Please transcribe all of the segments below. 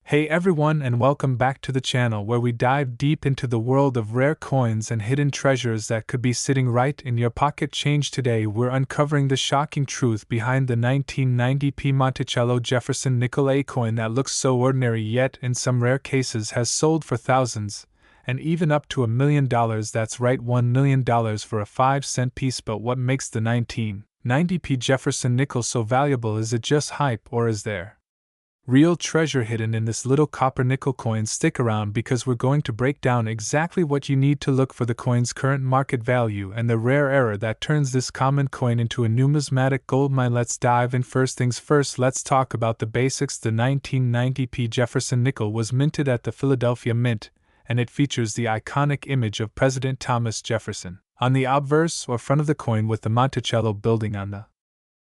Hey everyone, and welcome back to the channel where we dive deep into the world of rare coins and hidden treasures that could be sitting right in your pocket change. Today we're uncovering the shocking truth behind the 1990p Montichello Jefferson Nickel A coin that looks so ordinary yet in some rare cases has sold for thousands, and even up to $1 million. That's right, $1 million for a 5-cent piece. But what makes the 1990p Jefferson Nickel so valuable? Is it just hype, or is there real treasure hidden in this little copper nickel coin? Stick around because we're going to break down exactly what you need to look for the coin's current market value and the rare error that turns this common coin into a numismatic goldmine. Let's dive in. First things first, let's talk about the basics. The 1990p Jefferson Nickel was minted at the Philadelphia Mint, and it features the iconic image of President Thomas Jefferson on the obverse or front of the coin, with the Monticello building on the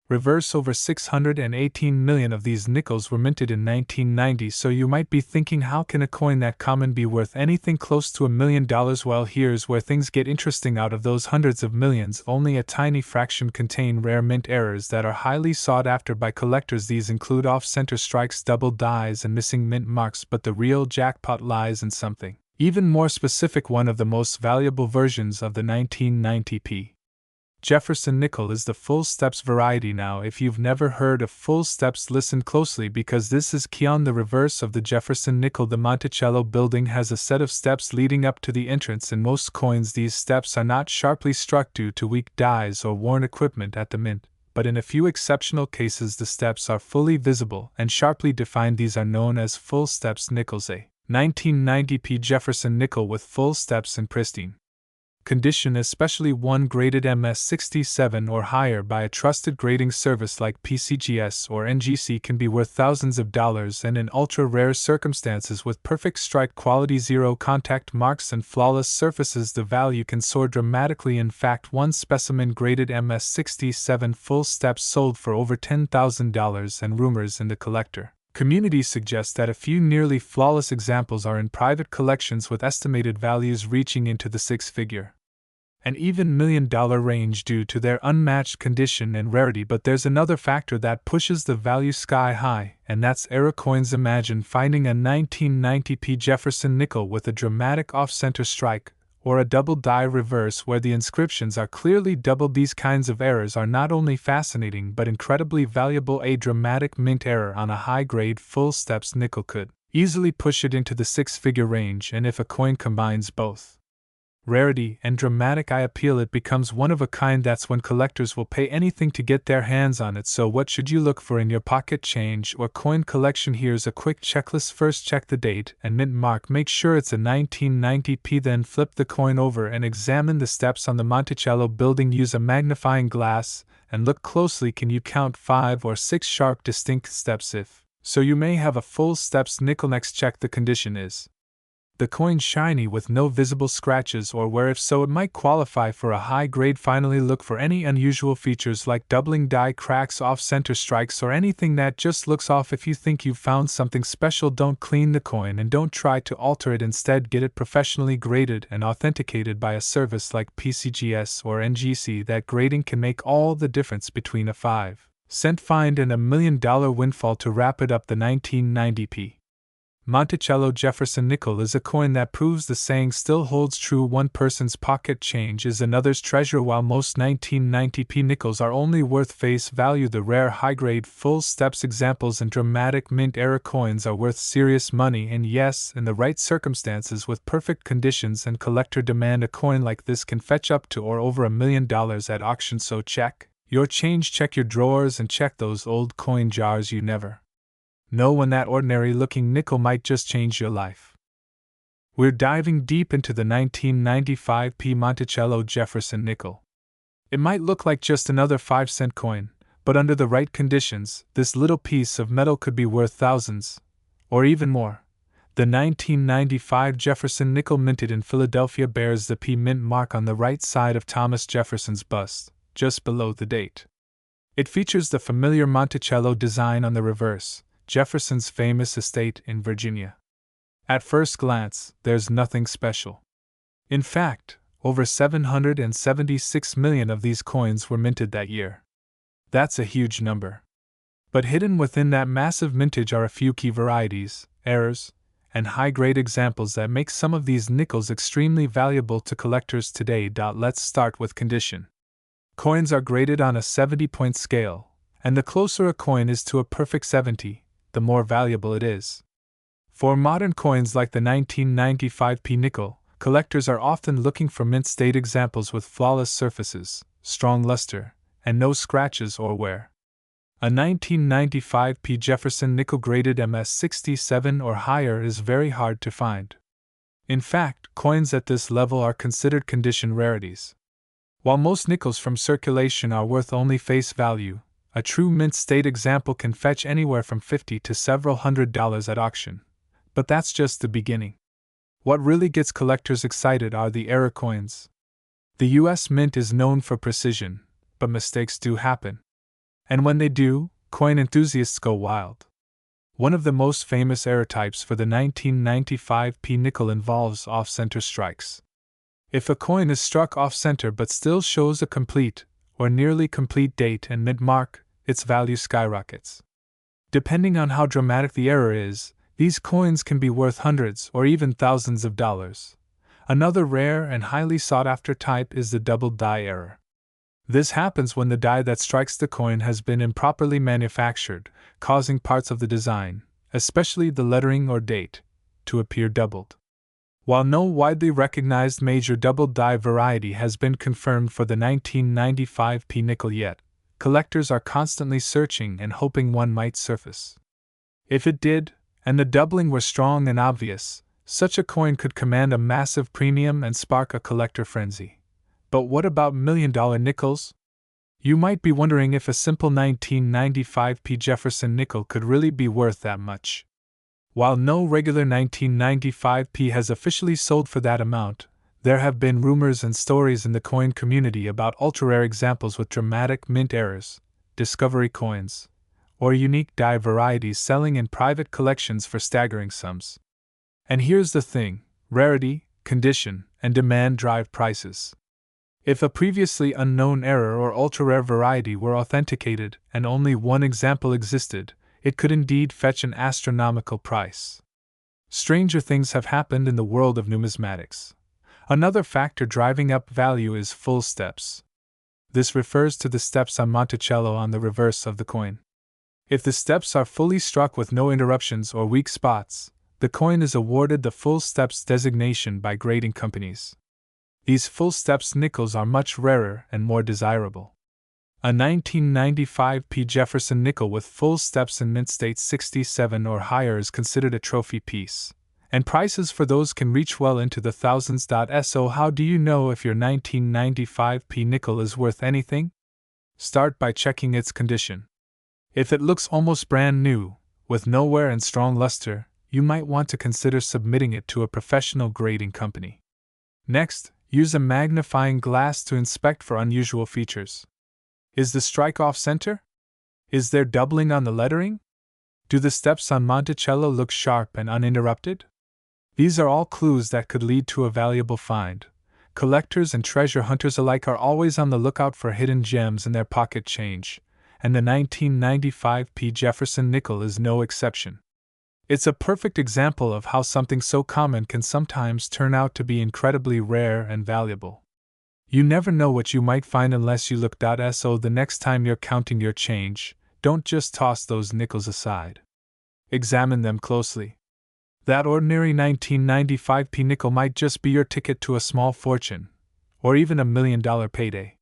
reverse. Over 618 million of these nickels were minted in 1990, so you might be thinking, how can a coin that common be worth anything close to $1 million? Well, here's where things get interesting. Out of those hundreds of millions, only a tiny fraction contain rare mint errors that are highly sought after by collectors. These include off-center strikes, double dies, and missing mint marks. But the real jackpot lies in something even more specific. One of the most valuable versions of the 1990p Jefferson Nickel is the full steps variety. Now, if you've never heard of full steps, listen closely, because this is key. On the reverse of the Jefferson Nickel, the Monticello building has a set of steps leading up to the entrance. In most coins, these steps are not sharply struck due to weak dies or worn equipment at the mint, but in a few exceptional cases the steps are fully visible and sharply defined. These are known as full steps nickels. A 1990p Jefferson Nickel with full steps in pristine condition, especially one graded MS67 or higher by a trusted grading service like PCGS or NGC, can be worth thousands of dollars. And in ultra-rare circumstances with perfect strike quality, zero contact marks, and flawless surfaces, the value can soar dramatically. In fact, one specimen graded MS67 full steps sold for over $10,000, and rumors in the collector community suggest that a few nearly flawless examples are in private collections, with estimated values reaching into the six-figure and even $1 million range due to their unmatched condition and rarity. But there's another factor that pushes the value sky high, and that's error coins. Imagine finding a 1990p Jefferson Nickel with a dramatic off-center strike or a double die reverse where the inscriptions are clearly doubled. These kinds of errors are not only fascinating but incredibly valuable. A dramatic mint error on a high-grade full steps nickel could easily push it into the six-figure range, and if a coin combines both rarity and dramatic appeal, it becomes one of a kind. That's when collectors will pay anything to get their hands on it. So what should you look for in your pocket change or coin collection? Here's a quick checklist. First, check the date and mint mark. Make sure it's a 1990p. Then flip the coin over and examine the steps on the Monticello building. Use a magnifying glass and look closely. Can you count 5 or 6 sharp distinct steps? If so, you may have a full steps nickel. Next, check the condition. Is the coin shiny with no visible scratches or wear? If so, it might qualify for a high grade. Finally, look for any unusual features like doubling die, cracks, off-center strikes, or anything that just looks off. If you think you've found something special, don't clean the coin and don't try to alter it. Instead, get it professionally graded and authenticated by a service like PCGS or NGC. That grading can make all the difference between a 5-cent find and $1 million windfall. To wrap it up, the 1990p Monticello Jefferson Nickel is a coin that proves the saying still holds true: one person's pocket change is another's treasure. While most 1990p nickels are only worth face value, the rare high-grade full steps examples and dramatic mint error coins are worth serious money. And yes, in the right circumstances with perfect conditions and collector demand, a coin like this can fetch up to or over $1 million at auction. So check your change, check your drawers, and check those old coin jars. You never know when that ordinary-looking nickel might just change your life. We're diving deep into the 1995p Monticello Jefferson Nickel. It might look like just another 5-cent coin, but under the right conditions, this little piece of metal could be worth thousands, or even more. The 1995 Jefferson Nickel, minted in Philadelphia, bears the P mint mark on the right side of Thomas Jefferson's bust, just below the date. It features the familiar Monticello design on the reverse, Jefferson's famous estate in Virginia. At first glance, there's nothing special. In fact, over 776 million of these coins were minted that year. That's a huge number. But hidden within that massive mintage are a few key varieties, errors, and high-grade examples that make some of these nickels extremely valuable to collectors today. Let's start with condition. Coins are graded on a 70-point scale, and the closer a coin is to a perfect 70, the more valuable it is. For modern coins like the 1995p nickel, collectors are often looking for mint-state examples with flawless surfaces, strong luster, and no scratches or wear. A 1995p Jefferson Nickel graded MS67 or higher is very hard to find. In fact, coins at this level are considered condition rarities. While most nickels from circulation are worth only face value, a true mint-state example can fetch anywhere from $50 to several $100s at auction. But that's just the beginning. What really gets collectors excited are the error coins. The US Mint is known for precision, but mistakes do happen. And when they do, coin enthusiasts go wild. One of the most famous error types for the 1995p nickel involves off-center strikes. If a coin is struck off-center but still shows a complete, or nearly complete date and mint mark, its value skyrockets. Depending on how dramatic the error is, these coins can be worth hundreds or even thousands of dollars. Another rare and highly sought-after type is the double die error. This happens when the die that strikes the coin has been improperly manufactured, causing parts of the design, especially the lettering or date, to appear doubled. While no widely recognized major double die variety has been confirmed for the 1995p nickel yet, collectors are constantly searching and hoping one might surface. If it did, and the doubling were strong and obvious, such a coin could command a massive premium and spark a collector frenzy. But what about million-dollar nickels? You might be wondering if a simple 1995p Jefferson nickel could really be worth that much. While no regular 1995p has officially sold for that amount, there have been rumors and stories in the coin community about ultra-rare examples with dramatic mint errors, discovery coins, or unique die varieties selling in private collections for staggering sums. And here's the thing: rarity, condition, and demand drive prices. If a previously unknown error or ultra-rare variety were authenticated and only one example existed, it could indeed fetch an astronomical price. Stranger things have happened in the world of numismatics. Another factor driving up value is full steps. This refers to the steps on Montichello on the reverse of the coin. If the steps are fully struck with no interruptions or weak spots, the coin is awarded the full steps designation by grading companies. These full steps nickels are much rarer and more desirable. A 1995p Jefferson nickel with full steps in mint state 67 or higher is considered a trophy piece, and prices for those can reach well into the thousands. So how do you know if your 1995p nickel is worth anything? Start by checking its condition. If it looks almost brand new, with no wear and strong luster, you might want to consider submitting it to a professional grading company. Next, use a magnifying glass to inspect for unusual features. Is the strike off-center? Is there doubling on the lettering? Do the steps on Montichello look sharp and uninterrupted? These are all clues that could lead to a valuable find. Collectors and treasure hunters alike are always on the lookout for hidden gems in their pocket change, and the 1995p Jefferson nickel is no exception. It's a perfect example of how something so common can sometimes turn out to be incredibly rare and valuable. You never know what you might find unless you look. So the next time you're counting your change, don't just toss those nickels aside. Examine them closely. That ordinary 1995p nickel might just be your ticket to a small fortune, or even $1 million payday.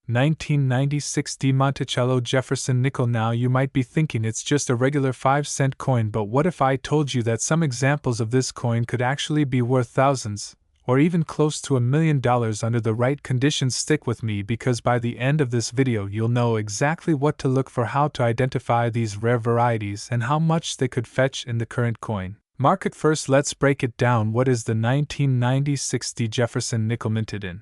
1996 de Monticello Jefferson Nickel. Now you might be thinking it's just a regular 5-cent coin, but what if I told you that some examples of this coin could actually be worth thousands, or even close to $1 million under the right conditions? Stick with me, because by the end of this video you'll know exactly what to look for, how to identify these rare varieties, and how much they could fetch in the current coin market. First, let's break it down. What is the 1996 de Jefferson Nickel minted in?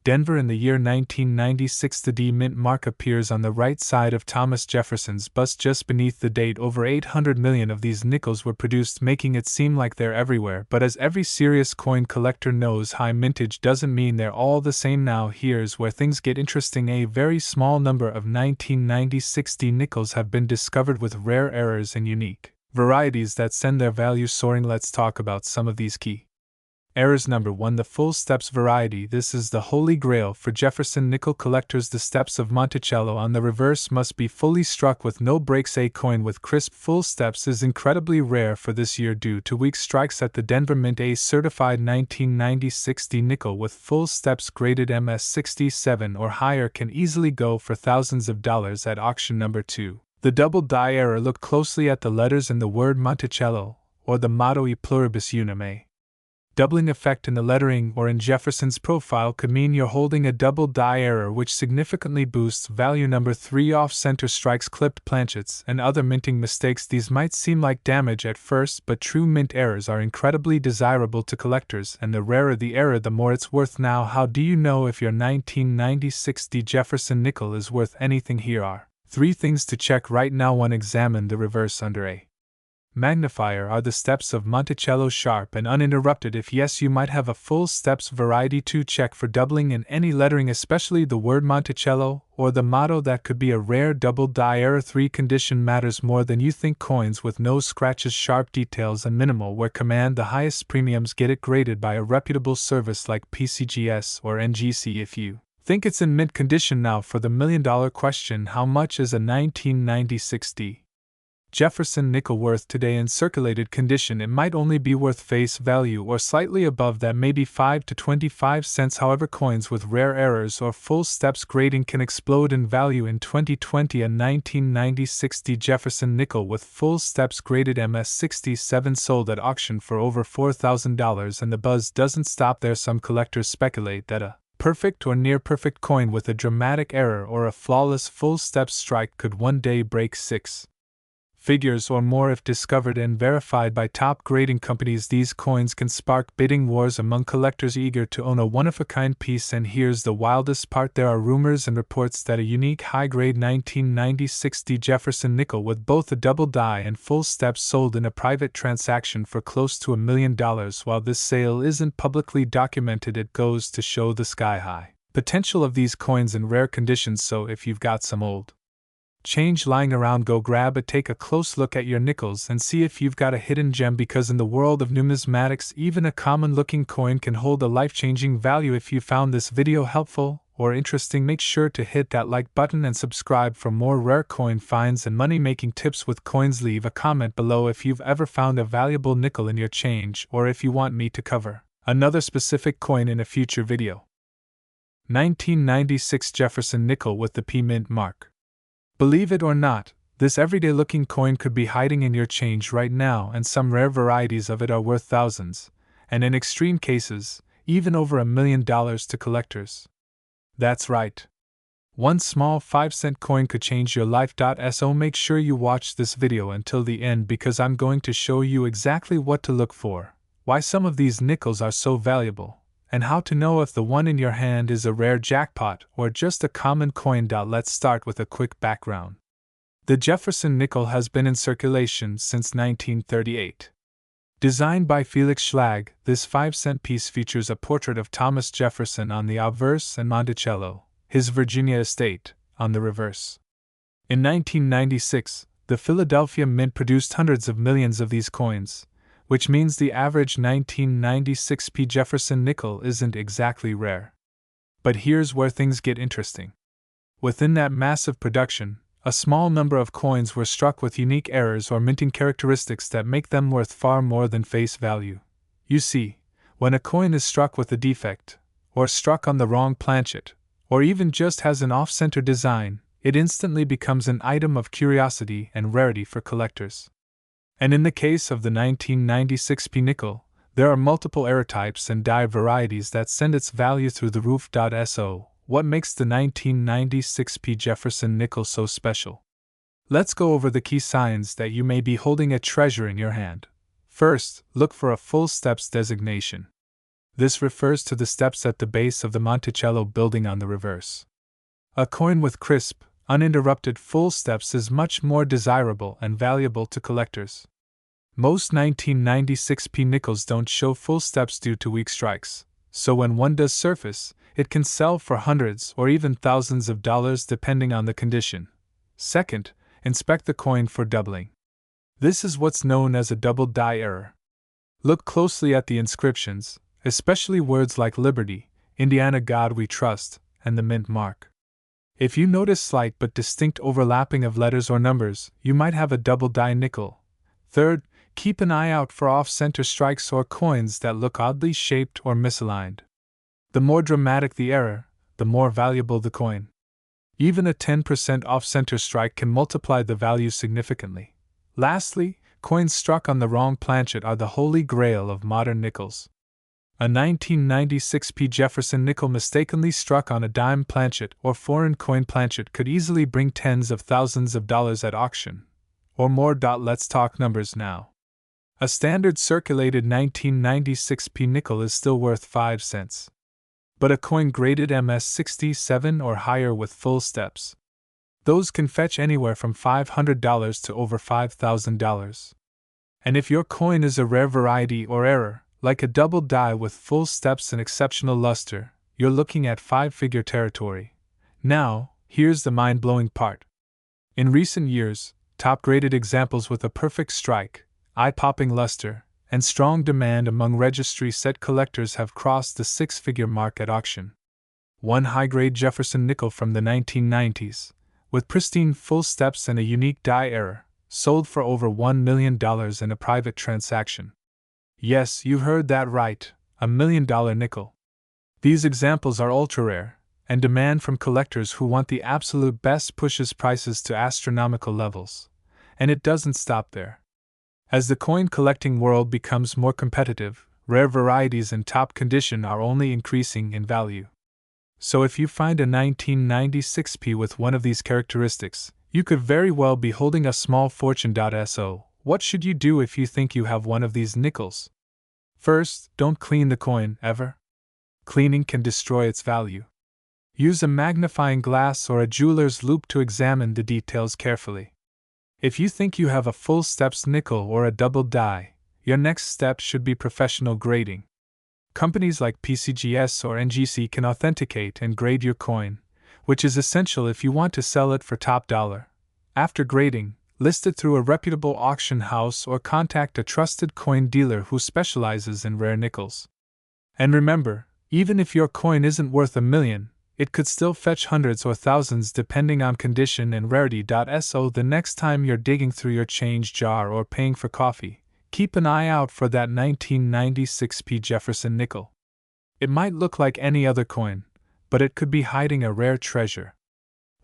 Denver. In the year 1996, the D mint mark appears on the right side of Thomas Jefferson's bust just beneath the date. Over 800 million of these nickels were produced, making it seem like they're everywhere, but as every serious coin collector knows, high mintage doesn't mean they're all the same. Now here's where things get interesting. A very small number of 1996 D nickels have been discovered with rare errors and unique Varieties that send their value soaring. Let's talk about some of these key errors. Number 1. The full steps variety. This is the holy grail for Jefferson Nickel collectors. The steps of Montichello on the reverse must be fully struck with no breaks. A coin with crisp full steps is incredibly rare for this year due to weak strikes at the Denver Mint. A certified 1996 nickel with full steps graded MS67 or higher can easily go for thousands of dollars at auction. Number 2. The double die error. Look closely at the letters in the word Montichello, or the motto E pluribus unum. A doubling effect in the lettering or in Jefferson's profile could mean you're holding a double die error, which significantly boosts value. Number 3. Off-center strikes, clipped planchets, and other minting mistakes. These might seem like damage at first, but true mint errors are incredibly desirable to collectors, and the rarer the error, the more it's worth. Now, how do you know if your 1996 Jefferson Nickel is worth anything? Here are 3 things to check right now. 1. Examine the reverse under a magnifier. Are the steps of Montichello sharp and uninterrupted? If yes, you might have a full steps variety. 2. Check for doubling in any lettering, especially the word Montichello or the motto. That could be a rare double die error. 3. Condition matters more than you think. Coins with no scratches, sharp details, and minimal wear command the highest premiums. Get it graded by a reputable service like PCGS or NGC if you think it's in mint condition. Now for the million-dollar question: how much is a 1996 Jefferson Nickel worth today in circulated condition? It might only be worth face value or slightly above that, maybe 5 to 25 cents. However, coins with rare errors or full steps grading can explode in value. In 2020, a 1996 Jefferson Nickel with full steps graded MS67 sold at auction for over $4,000, and the buzz doesn't stop there. Some collectors speculate that a perfect or near perfect coin with a dramatic error or a flawless full steps strike could one day break 6 figures or more if discovered and verified by top grading companies. These coins can spark bidding wars among collectors eager to own a one-of-a-kind piece. And here's the wildest part: there are rumors and reports that a unique high-grade 1996 Jefferson Nickel with both a double die and full steps sold in a private transaction for close to $1 million. While this sale isn't publicly documented, it goes to show the sky-high potential of these coins in rare conditions. So if you've got some old change lying around, go grab it. Take a close look at your nickels and see if you've got a hidden gem, because in the world of numismatics, even a common-looking coin can hold a life-changing value. If you found this video helpful or interesting, make sure to hit that like button and subscribe for more rare coin finds and money-making tips with coins. Leave a comment below if you've ever found a valuable nickel in your change, or if you want me to cover another specific coin in a future video. 1996 Jefferson Nickel with the P Mint mark. Believe it or not, this everyday-looking coin could be hiding in your change right now, and some rare varieties of it are worth thousands, and in extreme cases, even over $1 million to collectors. That's right. One small 5-cent coin could change your life. So make sure you watch this video until the end, because I'm going to show you exactly what to look for, why some of these nickels are so valuable, and how to know if the one in your hand is a rare jackpot or just a common coin. Let's start with a quick background. The Jefferson Nickel has been in circulation since 1938. Designed by Felix Schlag, this 5-cent piece features a portrait of Thomas Jefferson on the obverse and Monticello, his Virginia estate, on the reverse. In 1996, the Philadelphia Mint produced hundreds of millions of these coins, which means the average 1996 Jefferson Nickel isn't exactly rare. But here's where things get interesting. Within that massive production, a small number of coins were struck with unique errors or minting characteristics that make them worth far more than face value. You see, when a coin is struck with a defect, or struck on the wrong planchet, or even just has an off-center design, it instantly becomes an item of curiosity and rarity for collectors. And in the case of the 1996 nickel, there are multiple error types and die varieties that send its value through the roof. So, what makes the 1996 Jefferson Nickel so special? Let's go over the key signs that you may be holding a treasure in your hand. First, look for a full steps designation. This refers to the steps at the base of the Monticello building on the reverse. A coin with crisp, uninterrupted full steps is much more desirable and valuable to collectors. Most 1996 nickels don't show full steps due to weak strikes, so when one does surface, it can sell for hundreds or even thousands of dollars depending on the condition. Second, inspect the coin for doubling. This is what's known as a double die error. Look closely at the inscriptions, especially words like Liberty, Indiana God We Trust, and the mint mark. If you notice slight but distinct overlapping of letters or numbers, you might have a double die nickel. Third, keep an eye out for off-center strikes or coins that look oddly shaped or misaligned. The more dramatic the error, the more valuable the coin. Even a 10% off-center strike can multiply the value significantly. Lastly, coins struck on the wrong planchet are the holy grail of modern nickels. A 1996p Jefferson nickel mistakenly struck on a dime planchet or foreign coin planchet could easily bring tens of thousands of dollars at auction. Or more. Let's talk numbers now. A standard circulated 1996p nickel is still worth 5 cents. But a coin graded MS67 or higher with full steps, those can fetch anywhere from $500 to over $5,000. And if your coin is a rare variety or error, like a double die with full steps and exceptional luster, you're looking at five-figure territory. Now, here's the mind-blowing part. In recent years, top-graded examples with a perfect strike, eye-popping luster, and strong demand among registry set collectors have crossed the six-figure mark at auction. One high-grade Jefferson nickel from the 1990s, with pristine full steps and a unique die error, sold for over $1 million in a private transaction. Yes, you heard that right, $1 million nickel. These examples are ultra-rare, and demand from collectors who want the absolute best pushes prices to astronomical levels. And it doesn't stop there. As the coin collecting world becomes more competitive, rare varieties in top condition are only increasing in value. So if you find a 1996p with one of these characteristics, you could very well be holding a small fortune. So, what should you do if you think you have one of these nickels? First, don't clean the coin, ever. Cleaning can destroy its value. Use a magnifying glass or a jeweler's loupe to examine the details carefully. If you think you have a full steps nickel or a double die, your next step should be professional grading. Companies like PCGS or NGC can authenticate and grade your coin, which is essential if you want to sell it for top dollar. After grading, list it through a reputable auction house or contact a trusted coin dealer who specializes in rare nickels. And remember, even if your coin isn't worth $1 million, it could still fetch hundreds or thousands depending on condition and rarity. So the next time you're digging through your change jar or paying for coffee, keep an eye out for that 1996p Jefferson nickel. It might look like any other coin, but it could be hiding a rare treasure.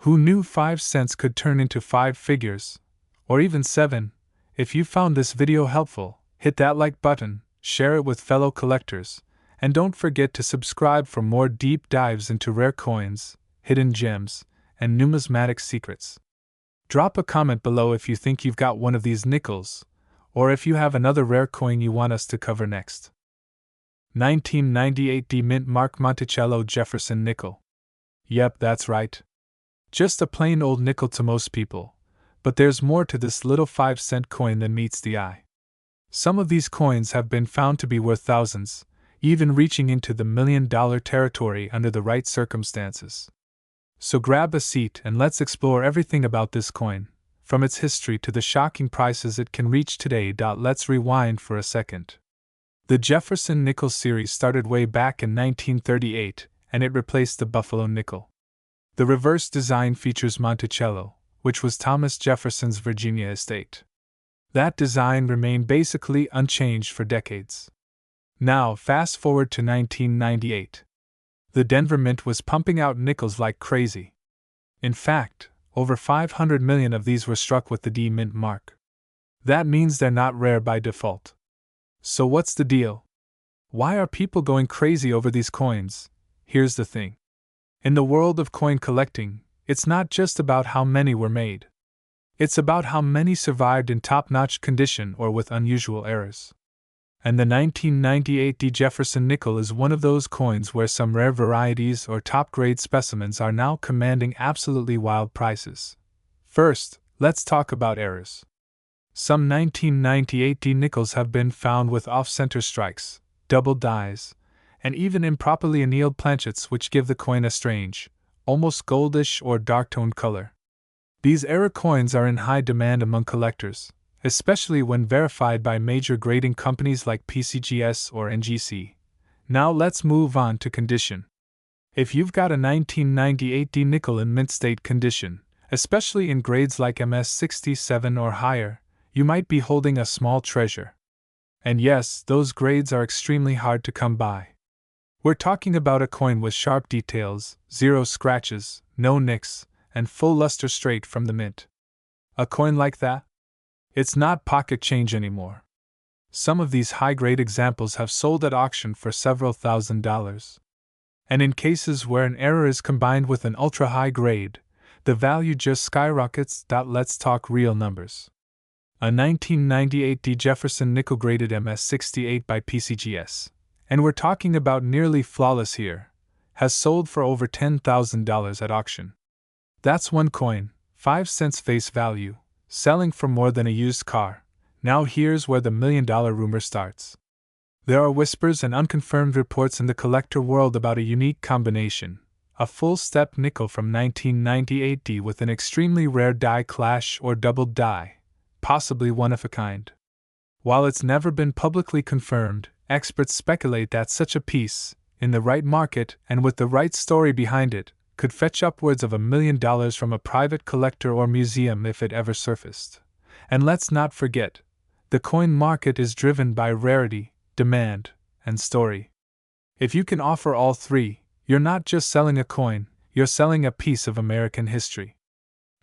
Who knew 5 cents could turn into 5 figures? Or even 7. If you found this video helpful, hit that like button, share it with fellow collectors, and don't forget to subscribe for more deep dives into rare coins, hidden gems, and numismatic secrets. Drop a comment below if you think you've got one of these nickels, or if you have another rare coin you want us to cover next. 1998 D Mint Mark Montichello Jefferson Nickel. Yep, that's right. Just a plain old nickel to most people, but there's more to this little 5-cent coin than meets the eye. Some of these coins have been found to be worth thousands, even reaching into the $1 million territory under the right circumstances. So grab a seat and let's explore everything about this coin, from its history to the shocking prices it can reach today. Let's rewind for a second. The Jefferson Nickel series started way back in 1938, and it replaced the Buffalo nickel. The reverse design features Montichello, which was Thomas Jefferson's Virginia estate. That design remained basically unchanged for decades. Now, fast forward to 1998. The Denver Mint was pumping out nickels like crazy. In fact, over 500 million of these were struck with the D Mint mark. That means they're not rare by default. So what's the deal? Why are people going crazy over these coins? Here's the thing. In the world of coin collecting, it's not just about how many were made. It's about how many survived in top-notch condition or with unusual errors. And the 1998 D Jefferson Nickel is one of those coins where some rare varieties or top-grade specimens are now commanding absolutely wild prices. First, let's talk about errors. Some 1998 D nickels have been found with off-center strikes, double dies, and even improperly annealed planchets which give the coin a strange, almost goldish or dark-toned color. These error coins are in high demand among collectors, especially when verified by major grading companies like PCGS or NGC. Now let's move on to condition. If you've got a 1998 D nickel in mint state condition, especially in grades like MS67 or higher, you might be holding a small treasure. And yes, those grades are extremely hard to come by. We're talking about a coin with sharp details, zero scratches, no nicks, and full luster straight from the mint. A coin like that? It's not pocket change anymore. Some of these high-grade examples have sold at auction for several $1,000s. And in cases where an error is combined with an ultra-high grade, the value just skyrockets. Let's talk real numbers. A 1998 D Jefferson Nickel graded MS68 by PCGS, and we're talking about nearly flawless here, has sold for over $10,000 at auction. That's one coin, 5 cents face value, selling for more than a used car. Now here's where the $1 million rumor starts. There are whispers and unconfirmed reports in the collector world about a unique combination, a full-step nickel from 1998 D with an extremely rare die clash or doubled die, possibly one of a kind. While it's never been publicly confirmed, experts speculate that such a piece, in the right market and with the right story behind it, could fetch upwards of $1 million from a private collector or museum if it ever surfaced. And let's not forget, the coin market is driven by rarity, demand, and story. If you can offer all three, you're not just selling a coin, you're selling a piece of American history.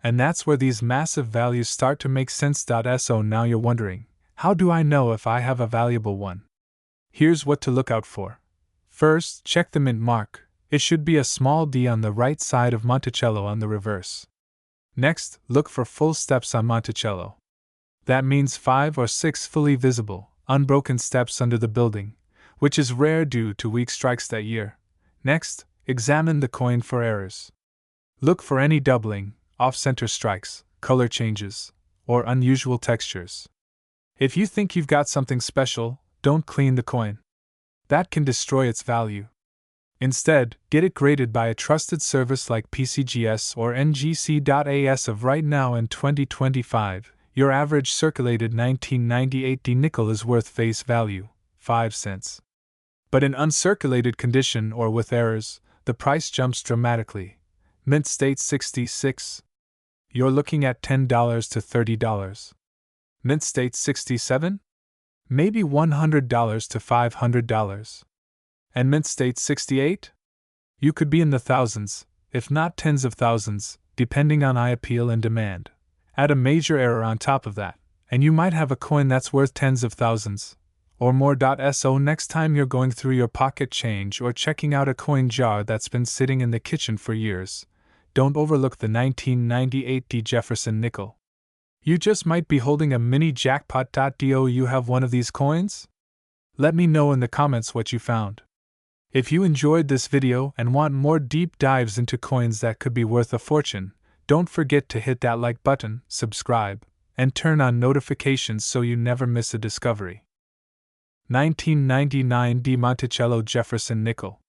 And that's where these massive values start to make sense. So now you're wondering, how do I know if I have a valuable one? Here's what to look out for. First, check the mint mark. It should be a small D on the right side of Montichello on the reverse. Next, look for full steps on Montichello. That means 5 or 6 fully visible, unbroken steps under the building, which is rare due to weak strikes that year. Next, examine the coin for errors. Look for any doubling, off-center strikes, color changes, or unusual textures. If you think you've got something special, don't clean the coin. That can destroy its value. Instead, get it graded by a trusted service like PCGS or NGC. As of right now in 2025, your average circulated 1998 D nickel is worth face value, 5 cents. But in uncirculated condition or with errors, the price jumps dramatically. Mint state 66. You're looking at $10 to $30. Mint state 67? Maybe $100 to $500. And mint state 68? You could be in the thousands, if not tens of thousands, depending on eye appeal and demand. Add a major error on top of that, and you might have a coin that's worth tens of thousands, or more. So next time you're going through your pocket change or checking out a coin jar that's been sitting in the kitchen for years, don't overlook the 1998 D Jefferson Nickel. You just might be holding a mini jackpot. Do you have one of these coins? Let me know in the comments what you found. If you enjoyed this video and want more deep dives into coins that could be worth a fortune, don't forget to hit that like button, subscribe, and turn on notifications so you never miss a discovery. 1999 D Montichello Jefferson Nickel.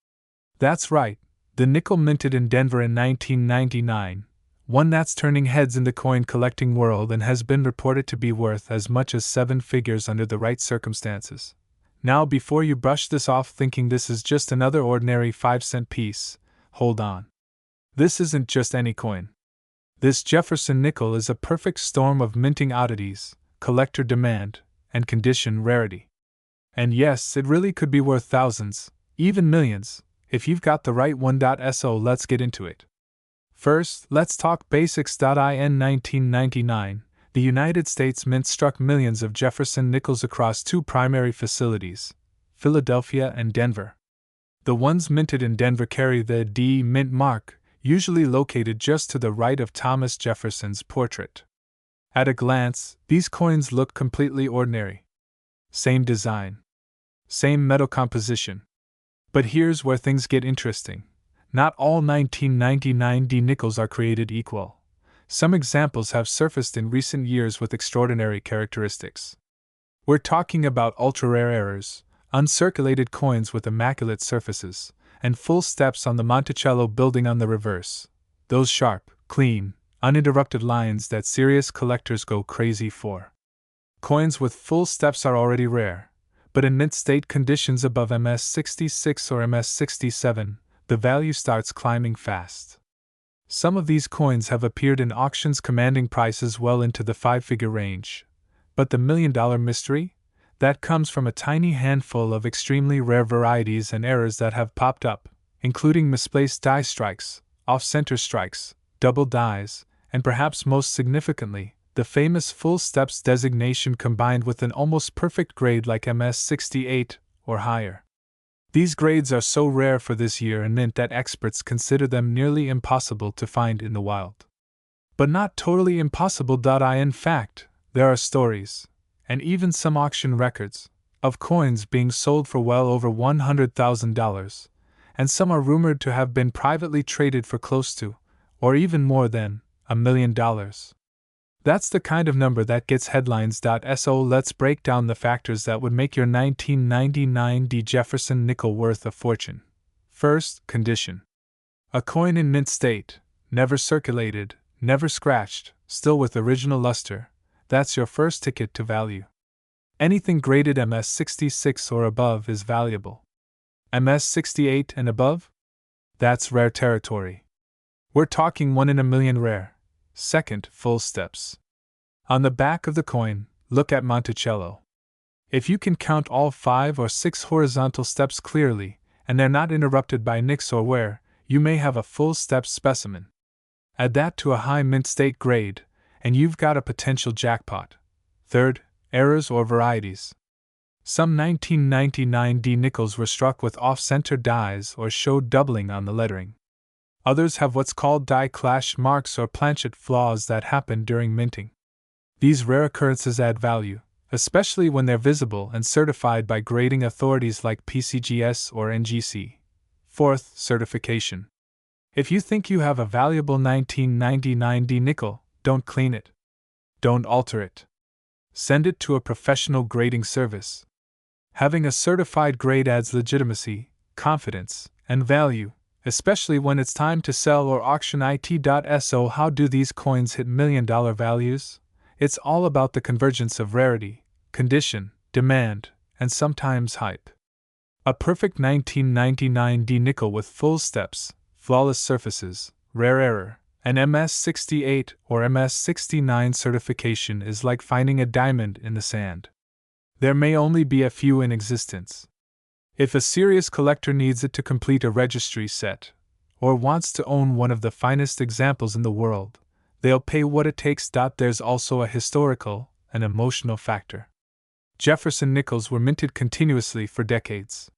That's right, the nickel minted in Denver in 1999, one that's turning heads in the coin collecting world and has been reported to be worth as much as 7 figures under the right circumstances. Now, before you brush this off thinking this is just another ordinary 5-cent piece, hold on. This isn't just any coin. This Jefferson Nickel is a perfect storm of minting oddities, collector demand, and condition rarity. And yes, it really could be worth thousands, even millions, if you've got the right one. So let's get into it. First, let's talk basics. In 1999, the United States Mint struck millions of Jefferson nickels across 2 primary facilities, Philadelphia and Denver. The ones minted in Denver carry the D Mint mark, usually located just to the right of Thomas Jefferson's portrait. At a glance, these coins look completely ordinary. Same design. Same metal composition. But here's where things get interesting. Not all 1999 D nickels are created equal. Some examples have surfaced in recent years with extraordinary characteristics. We're talking about ultra-rare errors, uncirculated coins with immaculate surfaces, and full steps on the Montichello building on the reverse. Those sharp, clean, uninterrupted lines that serious collectors go crazy for. Coins with full steps are already rare, but in mint state conditions above MS66 or MS67, the value starts climbing fast. Some of these coins have appeared in auctions commanding prices well into the five-figure range. But the million-dollar mystery? That comes from a tiny handful of extremely rare varieties and errors that have popped up, including misplaced die strikes, off-center strikes, double dies, and perhaps most significantly, the famous full steps designation combined with an almost perfect grade like MS68 or higher. These grades are so rare for this year in mint that experts consider them nearly impossible to find in the wild. But not totally impossible. In fact, there are stories, and even some auction records, of coins being sold for well over $100,000, and some are rumored to have been privately traded for close to, or even more than, $1 million. That's the kind of number that gets headlines. So let's break down the factors that would make your 1999 Jefferson Nickel worth a fortune. First, condition. A coin in mint state, never circulated, never scratched, still with original luster, that's your first ticket to value. Anything graded MS66 or above is valuable. MS68 and above? That's rare territory. We're talking 1 in a million rare. Second, full steps. On the back of the coin, look at Montichello. If you can count all 5 or 6 horizontal steps clearly, and they're not interrupted by nicks or wear, you may have a full steps specimen. Add that to a high mint state grade, and you've got a potential jackpot. Third, errors or varieties. Some 1999 nickels were struck with off-center dies or showed doubling on the lettering. Others have what's called die clash marks or planchet flaws that happen during minting. These rare occurrences add value, especially when they're visible and certified by grading authorities like PCGS or NGC. Fourth, certification. If you think you have a valuable 1999 nickel, don't clean it. Don't alter it. Send it to a professional grading service. Having a certified grade adds legitimacy, confidence, and value, especially when it's time to sell or auction it. So how do these coins hit million-dollar values? It's all about the convergence of rarity, condition, demand, and sometimes hype. A perfect 1999 nickel with full steps, flawless surfaces, rare error, and MS68 or MS69 certification is like finding a diamond in the sand. There may only be a few in existence. If a serious collector needs it to complete a registry set, or wants to own one of the finest examples in the world, they'll pay what it takes. There's also a historical and emotional factor. Jefferson nickels were minted continuously for decades.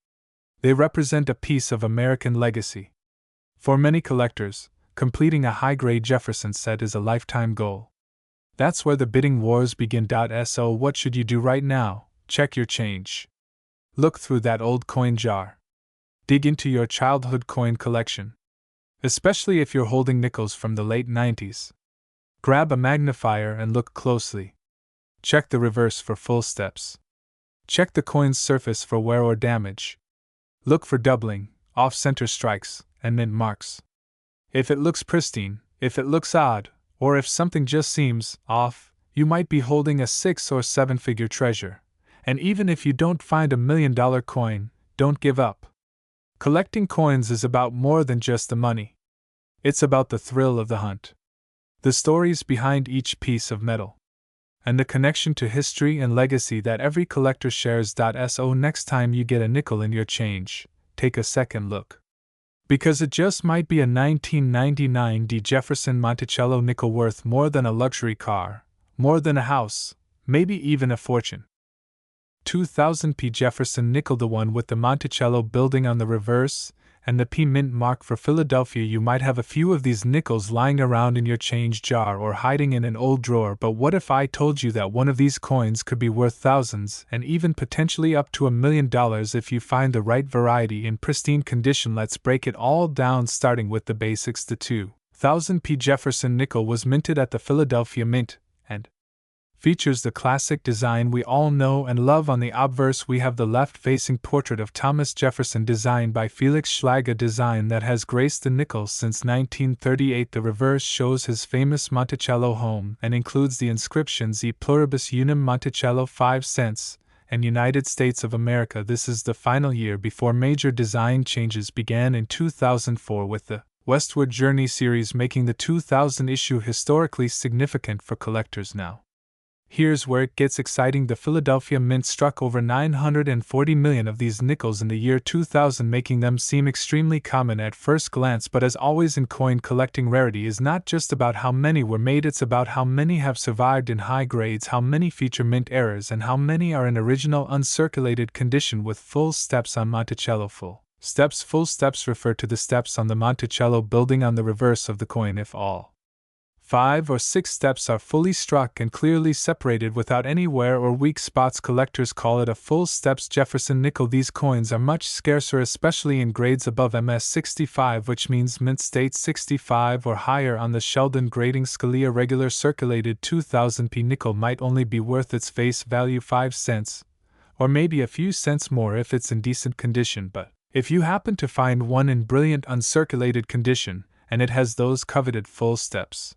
They represent a piece of American legacy. For many collectors, completing a high-grade Jefferson set is a lifetime goal. That's where the bidding wars begin. So what should you do right now? Check your change. Look through that old coin jar. Dig into your childhood coin collection. Especially if you're holding nickels from the late 90s. Grab a magnifier and look closely. Check the reverse for full steps. Check the coin's surface for wear or damage. Look for doubling, off-center strikes, and mint marks. If it looks pristine, if it looks odd, or if something just seems off, you might be holding a 6 or 7-figure treasure. And even if you don't find $1 million coin, don't give up. Collecting coins is about more than just the money. It's about the thrill of the hunt. The stories behind each piece of metal. And the connection to history and legacy that every collector shares. So next time you get a nickel in your change, take a second look. Because it just might be a 1999 Jefferson Montichello nickel worth more than a luxury car, more than a house, maybe even a fortune. 2000 P Jefferson Nickel, the one with the Montichello building on the reverse, and the P mint mark for Philadelphia. You might have a few of these nickels lying around in your change jar or hiding in an old drawer, but what if I told you that one of these coins could be worth thousands and even potentially up to $1 million if you find the right variety in pristine condition? Let's break it all down, starting with the basics. The 2000 P Jefferson Nickel was minted at the Philadelphia Mint, and features the classic design we all know and love. On the obverse, we have the left-facing portrait of Thomas Jefferson designed by Felix Schlag, a design that has graced the nickel since 1938. The reverse shows his famous Montichello home and includes the inscriptions E pluribus unum Monticello 5 cents and United States of America. This is the final year before major design changes began in 2004 with the Westward Journey series, making the 2000 issue historically significant for collectors now. Here's where it gets exciting. The Philadelphia Mint struck over 940 million of these nickels in the year 2000, making them seem extremely common at first glance. But as always in coin collecting, rarity is not just about how many were made, it's about how many have survived in high grades, how many feature mint errors, and how many are in original uncirculated condition with full steps on Monticello. Full steps refer to the steps on the Monticello building on the reverse of the coin. If all 5 or 6 steps are fully struck and clearly separated without any wear or weak spots, collectors call it a full steps Jefferson nickel. These coins are much scarcer, especially in grades above MS 65, which means mint state 65 or higher on the Sheldon grading scale. A regular circulated 2000p nickel might only be worth its face value 5 cents, or maybe a few cents more if it's in decent condition. But if you happen to find one in brilliant uncirculated condition, and it has those coveted full steps,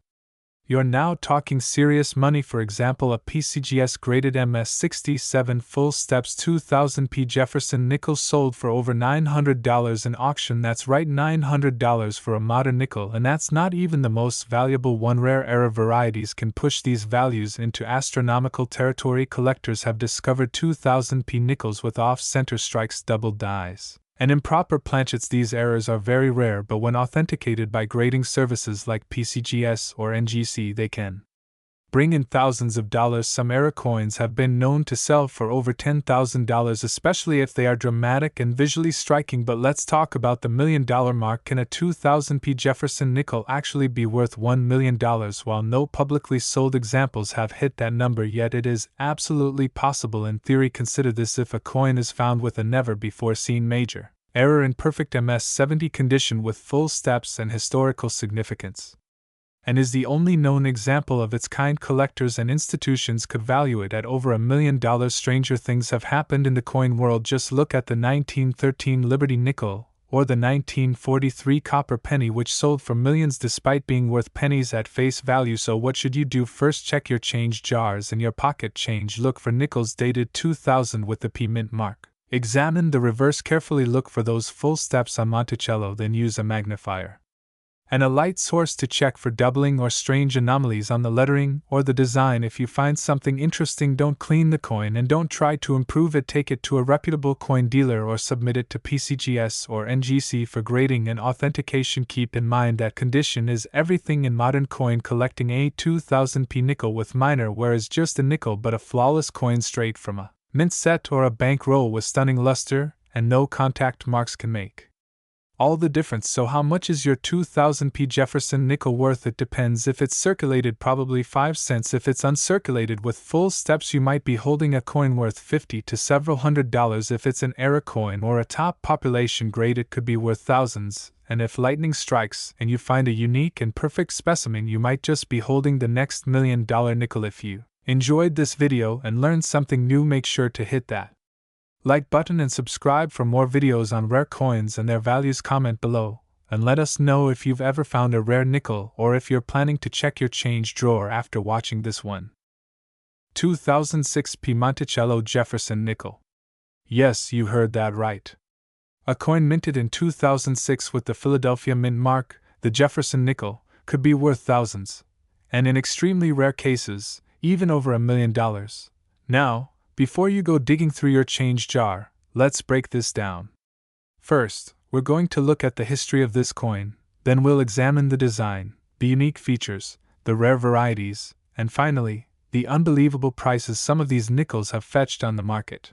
you're now talking serious money. For example, a PCGS graded MS 67 full steps 2000p Jefferson nickel sold for over $900 in auction. That's right, $900 for a modern nickel, and that's not even the most valuable one. Rare era varieties can push these values into astronomical territory. Collectors have discovered 2000p nickels with off-center strikes, double dies, and improper planchets. These errors are very rare, but when authenticated by grading services like PCGS or NGC, they can bring in thousands of dollars. Some error coins have been known to sell for over $10,000, especially if they are dramatic and visually striking. But let's talk about the $1 million mark. Can a 2000p Jefferson nickel actually be worth $1 million? While no publicly sold examples have hit that number yet, it is absolutely possible in theory. Consider this: if a coin is found with a never-before-seen major error in perfect MS 70 condition with full steps and historical significance, and is the only known example of its kind, collectors and institutions could value it at over $1 million. Stranger things have happened in the coin world. Just look at the 1913 Liberty nickel, or the 1943 copper penny, which sold for millions despite being worth pennies at face value. So what should you do? First, check your change jars and your pocket change. Look for nickels dated 2000 with the P mint mark. Examine the reverse carefully. Look for those full steps on Monticello. Then use a magnifier and a light source to check for doubling or strange anomalies on the lettering or the design. If you find something interesting, don't clean the coin and don't try to improve it. Take it to a reputable coin dealer or submit it to PCGS or NGC for grading and authentication. Keep in mind that condition is everything in modern coin collecting. A 2000p nickel with minor wear is just a nickel, but a flawless coin straight from a mint set or a bank roll with stunning luster and no contact marks can make all the difference. So how much is your 2000p Jefferson nickel worth? It depends. If it's circulated, probably 5 cents. If it's uncirculated with full steps, you might be holding a coin worth $50 to several $100s. If it's an error coin or a top population grade, it could be worth thousands. And if lightning strikes and you find a unique and perfect specimen, you might just be holding the next $1 million nickel. If you enjoyed this video and learned something new, make sure to hit that like button and subscribe for more videos on rare coins and their values. Comment below and let us know if you've ever found a rare nickel or if you're planning to check your change drawer after watching this one. 2006p Monticello Jefferson nickel. Yes, you heard that right. A coin minted in 2006 with the Philadelphia Mint mark, the Jefferson nickel, could be worth thousands, and in extremely rare cases, even over $1 million. Now, before you go digging through your change jar, let's break this down. First, we're going to look at the history of this coin, then we'll examine the design, the unique features, the rare varieties, and finally, the unbelievable prices some of these nickels have fetched on the market.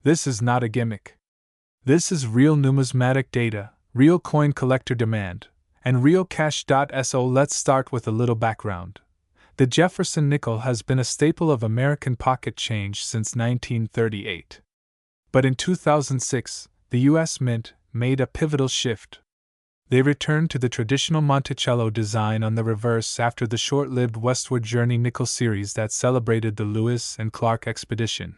This is not a gimmick. This is real numismatic data, real coin collector demand, and real cash. So let's start with a little background. The Jefferson nickel has been a staple of American pocket change since 1938. But in 2006, the U.S. Mint made a pivotal shift. They returned to the traditional Montichello design on the reverse after the short-lived Westward Journey nickel series that celebrated the Lewis and Clark expedition.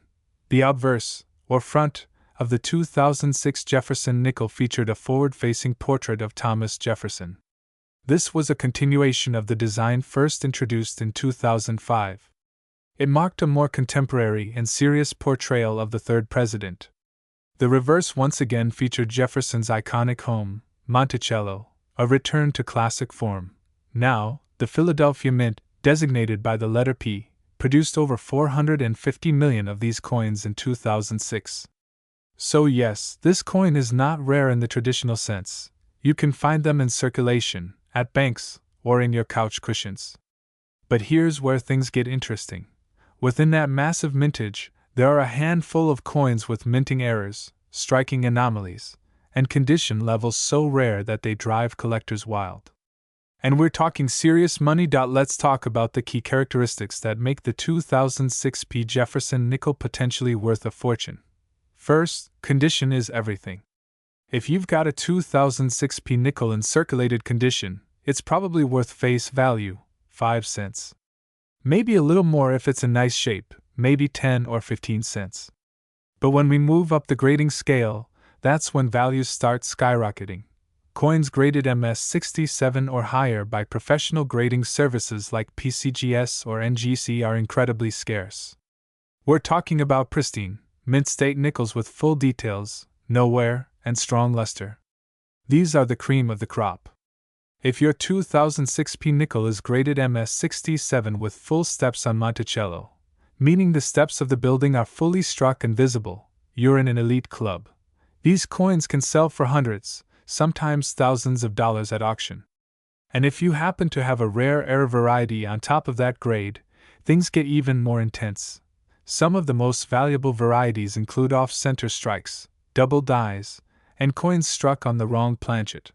The obverse, or front, of the 2006 Jefferson Nickel featured a forward-facing portrait of Thomas Jefferson. This was a continuation of the design first introduced in 2005. It marked a more contemporary and serious portrayal of the third president. The reverse once again featured Jefferson's iconic home, Monticello, a return to classic form. Now, the Philadelphia Mint, designated by the letter P, produced over 450 million of these coins in 2006. So yes, this coin is not rare in the traditional sense. You can find them in circulation, at banks, or in your couch cushions. But here's where things get interesting. Within that massive mintage, there are a handful of coins with minting errors, striking anomalies, and condition levels so rare that they drive collectors wild. And we're talking serious money. Let's talk about the key characteristics that make the 2006 P. Jefferson Nickel potentially worth a fortune. First, condition is everything. If you've got a 2006 P. nickel in circulated condition, it's probably worth face value, 5 cents. Maybe a little more if it's in nice shape, maybe 10 or 15 cents. But when we move up the grading scale, that's when values start skyrocketing. Coins graded MS67 or higher by professional grading services like PCGS or NGC are incredibly scarce. We're talking about pristine, mint-state nickels with full details, no wear, and strong luster. These are the cream of the crop. If your 2006 P nickel is graded MS67 with full steps on Monticello, meaning the steps of the building are fully struck and visible, you're in an elite club. These coins can sell for hundreds, sometimes thousands of dollars at auction. And if you happen to have a rare error variety on top of that grade, things get even more intense. Some of the most valuable varieties include off-center strikes, double dies, and coins struck on the wrong planchet.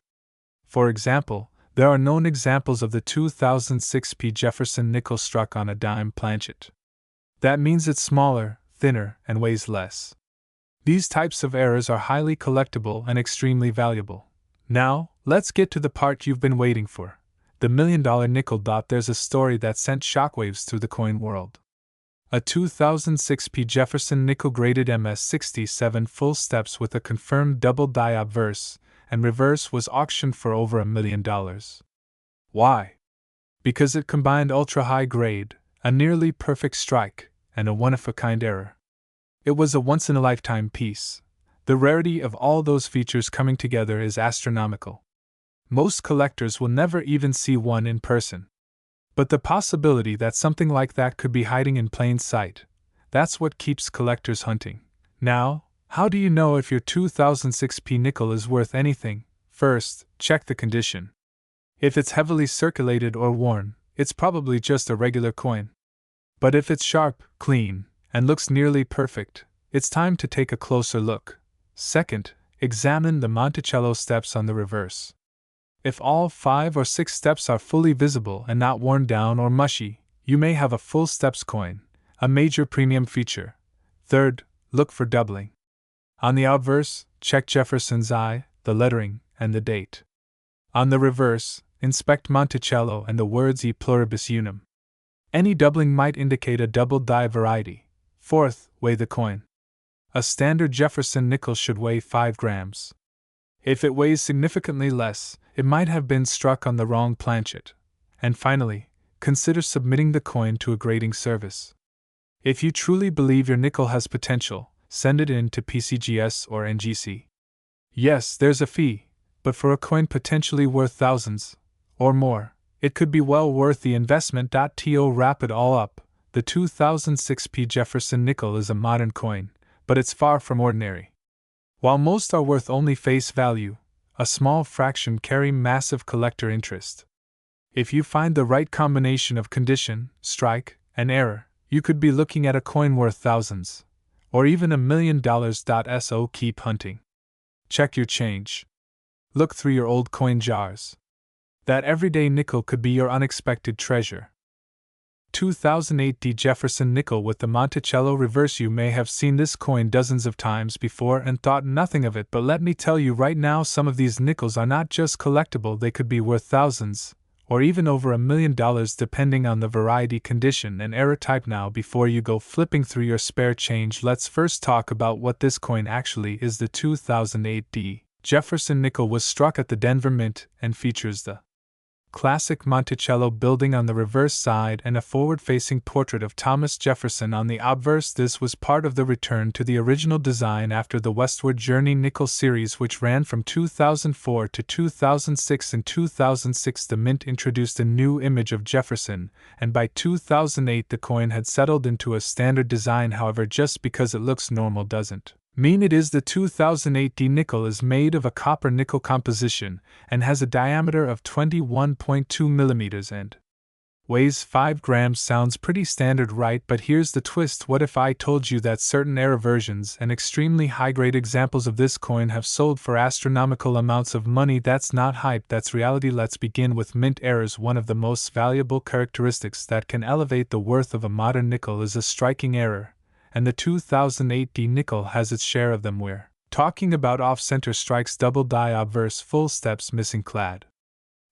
For example, there are known examples of the 2006 P. Jefferson nickel struck on a dime planchet. That means it's smaller, thinner, and weighs less. These types of errors are highly collectible and extremely valuable. Now, let's get to the part you've been waiting for, the $1 million nickel. There's a story that sent shockwaves through the coin world. A 2006 P. Jefferson nickel graded MS67 full steps with a confirmed double die obverse and reverse was auctioned for over $1 million. Why? Because it combined ultra-high grade, a nearly perfect strike, and a one-of-a-kind error. It was a once-in-a-lifetime piece. The rarity of all those features coming together is astronomical. Most collectors will never even see one in person. But the possibility that something like that could be hiding in plain sight, that's what keeps collectors hunting. Now, how do you know if your 2006 P nickel is worth anything? First, check the condition. If it's heavily circulated or worn, it's probably just a regular coin. But if it's sharp, clean, and looks nearly perfect, it's time to take a closer look. Second, examine the Monticello steps on the reverse. If all 5 or 6 steps are fully visible and not worn down or mushy, you may have a full steps coin, a major premium feature. Third, look for doubling. On the obverse, check Jefferson's eye, the lettering, and the date. On the reverse, inspect Monticello and the words E pluribus unum. Any doubling might indicate a double die variety. Fourth, weigh the coin. A standard Jefferson nickel should weigh 5 grams. If it weighs significantly less, it might have been struck on the wrong planchet. And finally, consider submitting the coin to a grading service. If you truly believe your nickel has potential, send it in to PCGS or NGC. Yes, there's a fee, but for a coin potentially worth thousands, or more, it could be well worth the investment. To wrap it all up, the 2006 P. Jefferson Nickel is a modern coin, but it's far from ordinary. While most are worth only face value, a small fraction carry massive collector interest. If you find the right combination of condition, strike, and error, you could be looking at a coin worth thousands, or even $1 million. So keep hunting. Check your change. Look through your old coin jars. That everyday nickel could be your unexpected treasure. 2008 Jefferson Nickel with the Montichello reverse. You may have seen this coin dozens of times before and thought nothing of it, but let me tell you right now, some of these nickels are not just collectible, they could be worth thousands, or even over $1 million depending on the variety, condition, and error type. Now, before you go flipping through your spare change, let's first talk about what this coin actually is. The 2008 Jefferson Nickel was struck at the Denver Mint and features the classic Monticello building on the reverse side and a forward-facing portrait of Thomas Jefferson on the obverse. This was part of the return to the original design after the Westward Journey nickel series, which ran from 2004 to 2006. In 2006, the Mint introduced a new image of Jefferson, and by 2008 the coin had settled into a standard design. However, just because it looks normal doesn't mean it is. The 2008 nickel is made of a copper-nickel composition and has a diameter of 21.2 millimeters and weighs 5 grams. Sounds pretty standard, right? But here's the twist. What if I told you that certain error versions and extremely high-grade examples of this coin have sold for astronomical amounts of money? That's not hype, that's reality. Let's begin with mint errors. One of the most valuable characteristics that can elevate the worth of a modern nickel is a striking error, and the 2008 nickel has its share of them. We're talking about off-center strikes, double die obverse, full steps, missing clad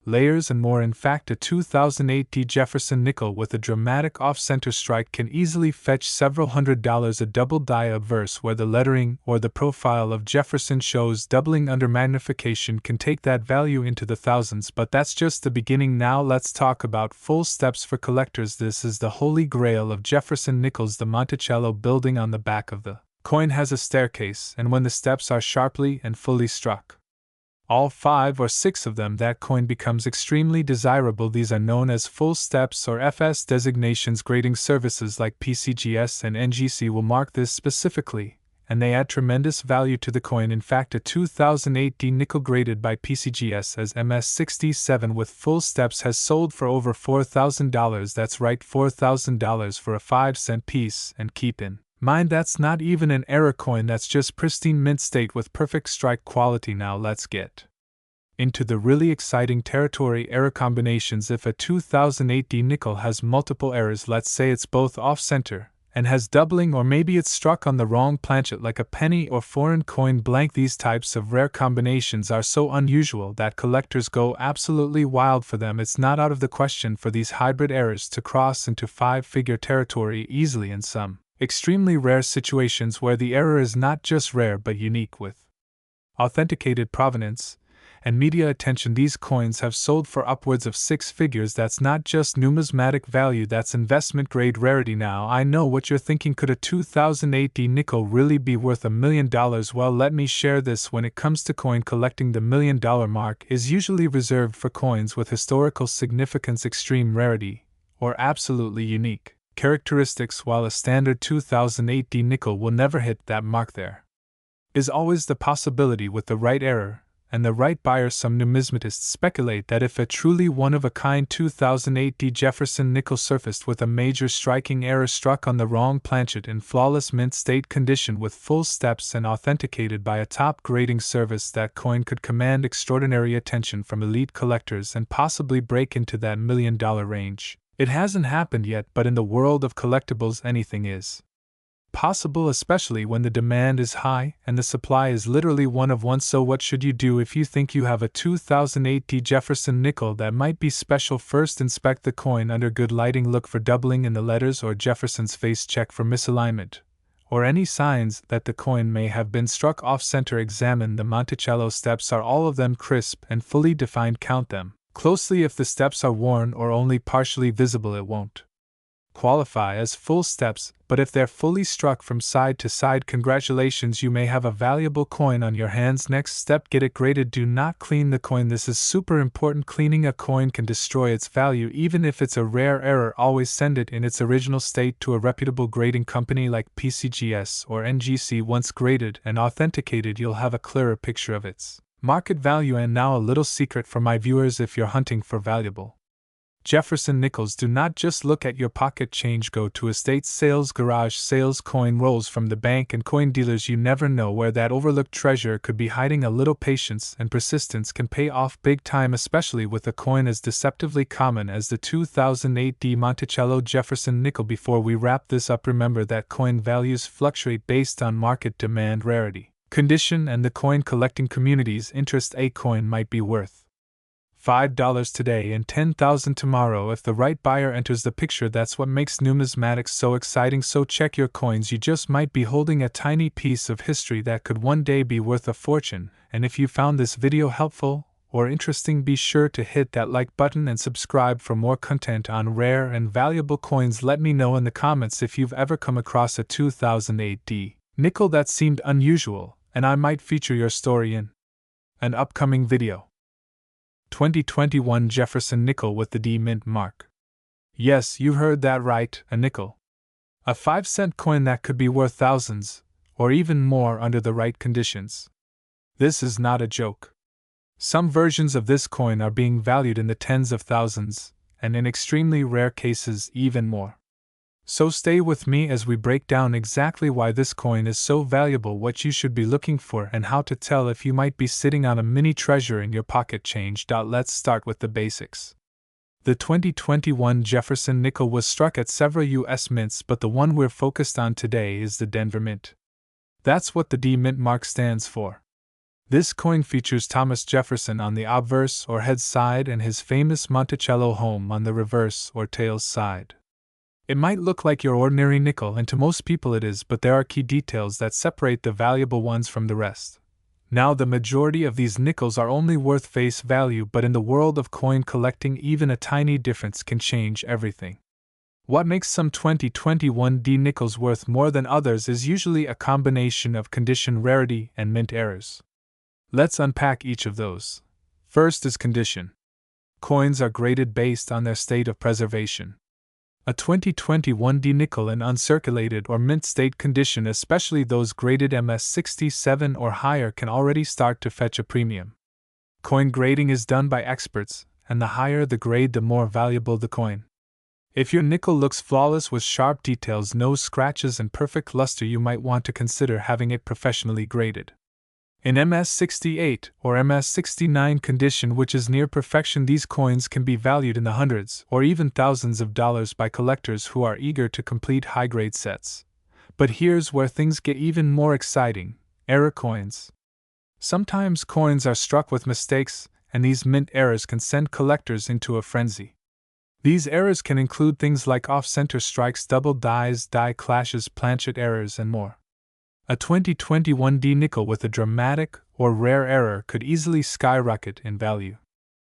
layers, and more. In fact, a 2008 Jefferson Nickel with a dramatic off-center strike can easily fetch several $100s. A double die obverse where the lettering or the profile of Jefferson shows doubling under magnification can take that value into the thousands, but that's just the beginning. Now let's talk about full steps for collectors. This is the holy grail of Jefferson Nickels. The Monticello building on the back of the coin has a staircase, and when the steps are sharply and fully struck, all 5 or 6 of them, that coin becomes extremely desirable. These are known as full steps or FS designations. Grading services like PCGS and NGC will mark this specifically, and they add tremendous value to the coin. In fact, a 2008 nickel graded by PCGS as MS67 with full steps has sold for over $4,000. That's right, $4,000 for a 5-cent piece. And keep in mind, that's not even an error coin, that's just pristine mint state with perfect strike quality. Now let's get into the really exciting territory: error combinations. If a 2008 nickel has multiple errors, let's say it's both off-center and has doubling, or maybe it's struck on the wrong planchet like a penny or foreign coin blank, these types of rare combinations are so unusual that collectors go absolutely wild for them. It's not out of the question for these hybrid errors to cross into 5-figure territory easily in some extremely rare situations where the error is not just rare but unique with authenticated provenance and media attention. These coins have sold for upwards of 6 figures. That's not just numismatic value, that's investment grade rarity. Now I know what you're thinking, could a 2008 nickel really be worth $1 million? Well, let me share this. When it comes to coin collecting, the $1 million mark is usually reserved for coins with historical significance, extreme rarity, or absolutely unique characteristics. While a standard 2008 nickel will never hit that mark, there is always the possibility with the right error and the right buyer. Some numismatists speculate that if a truly one-of-a-kind 2008 Jefferson Nickel surfaced with a major striking error, struck on the wrong planchet in flawless mint state condition with full steps and authenticated by a top grading service, that coin could command extraordinary attention from elite collectors and possibly break into that $1 million range. It hasn't happened yet, but in the world of collectibles anything is possible, especially when the demand is high and the supply is literally one of one. So what should you do if you think you have a 2008 Jefferson Nickel that might be special? First, inspect the coin under good lighting. Look for doubling in the letters or Jefferson's face. Check for misalignment or any signs that the coin may have been struck off-center. Examine the Monticello steps. Are all of them crisp and fully defined? Count them closely. If the steps are worn or only partially visible, it won't qualify as full steps, but if they're fully struck from side to side, congratulations, you may have a valuable coin on your hands. Next step, get it graded. Do not clean the coin. This is super important. Cleaning a coin can destroy its value even if it's a rare error. Always send it in its original state to a reputable grading company like PCGS or NGC. Once graded and authenticated, you'll have a clearer picture of its market value. And now a little secret for my viewers: if you're hunting for valuable Jefferson Nickels do not just look at your pocket change. Go to estate sales, garage sales, coin rolls from the bank, and coin dealers. You never know where that overlooked treasure could be hiding. A little patience and persistence can pay off big time, especially with a coin as deceptively common as the 2008 Montichello Jefferson Nickel. Before we wrap this up, remember that coin values fluctuate based on market demand, rarity, condition, and the coin collecting community's interest. A coin might be worth $5 today and $10,000 tomorrow if the right buyer enters the picture. That's what makes numismatics so exciting. So check your coins. You just might be holding a tiny piece of history that could one day be worth a fortune. And if you found this video helpful or interesting, be sure to hit that like button and subscribe for more content on rare and valuable coins. Let me know in the comments if you've ever come across a 2008 nickel that seemed unusual, and I might feature your story in an upcoming video. 2021 Jefferson Nickel with the D mint mark. Yes, you heard that right, a nickel. A 5-cent coin that could be worth thousands, or even more under the right conditions. This is not a joke. Some versions of this coin are being valued in the tens of thousands, and in extremely rare cases, even more. So stay with me as we break down exactly why this coin is so valuable, what you should be looking for, and how to tell if you might be sitting on a mini treasure in your pocket change. Let's start with the basics. The 2021 Jefferson Nickel was struck at several U.S. mints, but the one we're focused on today is the Denver Mint. That's what the D mint mark stands for. This coin features Thomas Jefferson on the obverse or head side and his famous Monticello home on the reverse or tails side. It might look like your ordinary nickel, and to most people it is, but there are key details that separate the valuable ones from the rest. Now, the majority of these nickels are only worth face value, but in the world of coin collecting, even a tiny difference can change everything. What makes some 2021 D nickels worth more than others is usually a combination of condition, rarity, and mint errors. Let's unpack each of those. First is condition. Coins are graded based on their state of preservation. A 2021 D nickel in uncirculated or mint state condition, especially those graded MS67 or higher, can already start to fetch a premium. Coin grading is done by experts, and the higher the grade, the more valuable the coin. If your nickel looks flawless with sharp details, no scratches, and perfect luster, you might want to consider having it professionally graded. In MS68 or MS69 condition, which is near perfection, these coins can be valued in the hundreds or even thousands of dollars by collectors who are eager to complete high-grade sets. But here's where things get even more exciting: error coins. Sometimes coins are struck with mistakes, and these mint errors can send collectors into a frenzy. These errors can include things like off-center strikes, double dies, die clashes, planchet errors, and more. A 2021 D nickel with a dramatic or rare error could easily skyrocket in value.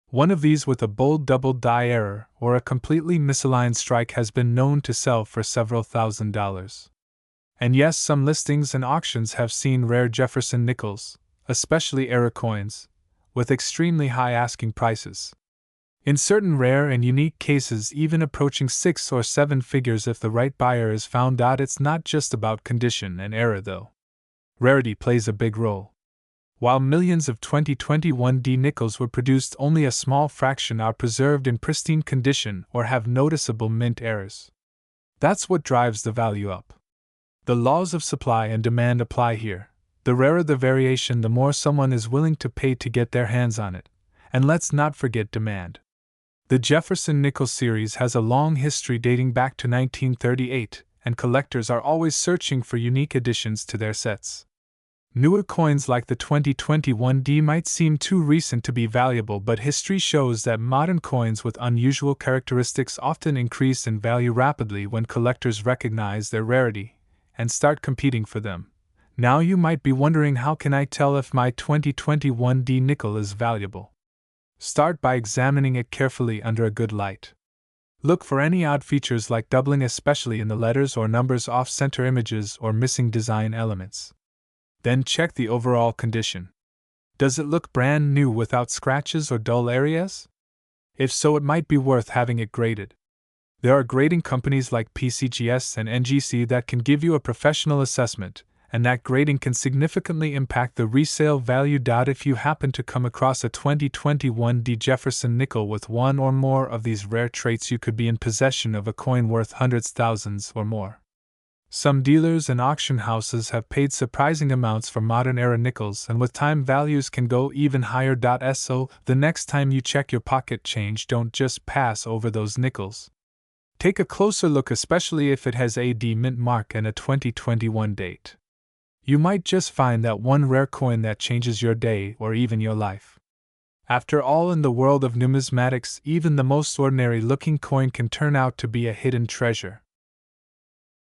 One of these with a bold double die error or a completely misaligned strike has been known to sell for several $1,000s. And yes, some listings and auctions have seen rare Jefferson nickels, especially error coins, with extremely high asking prices. In certain rare and unique cases, even approaching 6 or 7 figures if the right buyer is found. It's not just about condition and error though. Rarity plays a big role. While millions of 2021 D nickels were produced, only a small fraction are preserved in pristine condition or have noticeable mint errors. That's what drives the value up. The laws of supply and demand apply here. The rarer the variation, the more someone is willing to pay to get their hands on it. And let's not forget demand. The Jefferson Nickel series has a long history dating back to 1938, and collectors are always searching for unique additions to their sets. Newer coins like the 2021 D might seem too recent to be valuable, but history shows that modern coins with unusual characteristics often increase in value rapidly when collectors recognize their rarity and start competing for them. Now you might be wondering, how can I tell if my 2021 D nickel is valuable? Start by examining it carefully under a good light. Look for any odd features like doubling, especially in the letters or numbers, off-center images, or missing design elements. Then check the overall condition. Does it look brand new without scratches or dull areas? If so, it might be worth having it graded. There are grading companies like PCGS and NGC that can give you a professional assessment, and that grading can significantly impact the resale value. If you happen to come across a 2021 Jefferson Nickel with one or more of these rare traits, you could be in possession of a coin worth hundreds, thousands, or more. Some dealers and auction houses have paid surprising amounts for modern-era nickels, and with time values can go even higher. So, the next time you check your pocket change, don't just pass over those nickels. Take a closer look, especially if it has a D mint mark and a 2021 date. You might just find that one rare coin that changes your day or even your life. After all, in the world of numismatics, even the most ordinary-looking coin can turn out to be a hidden treasure.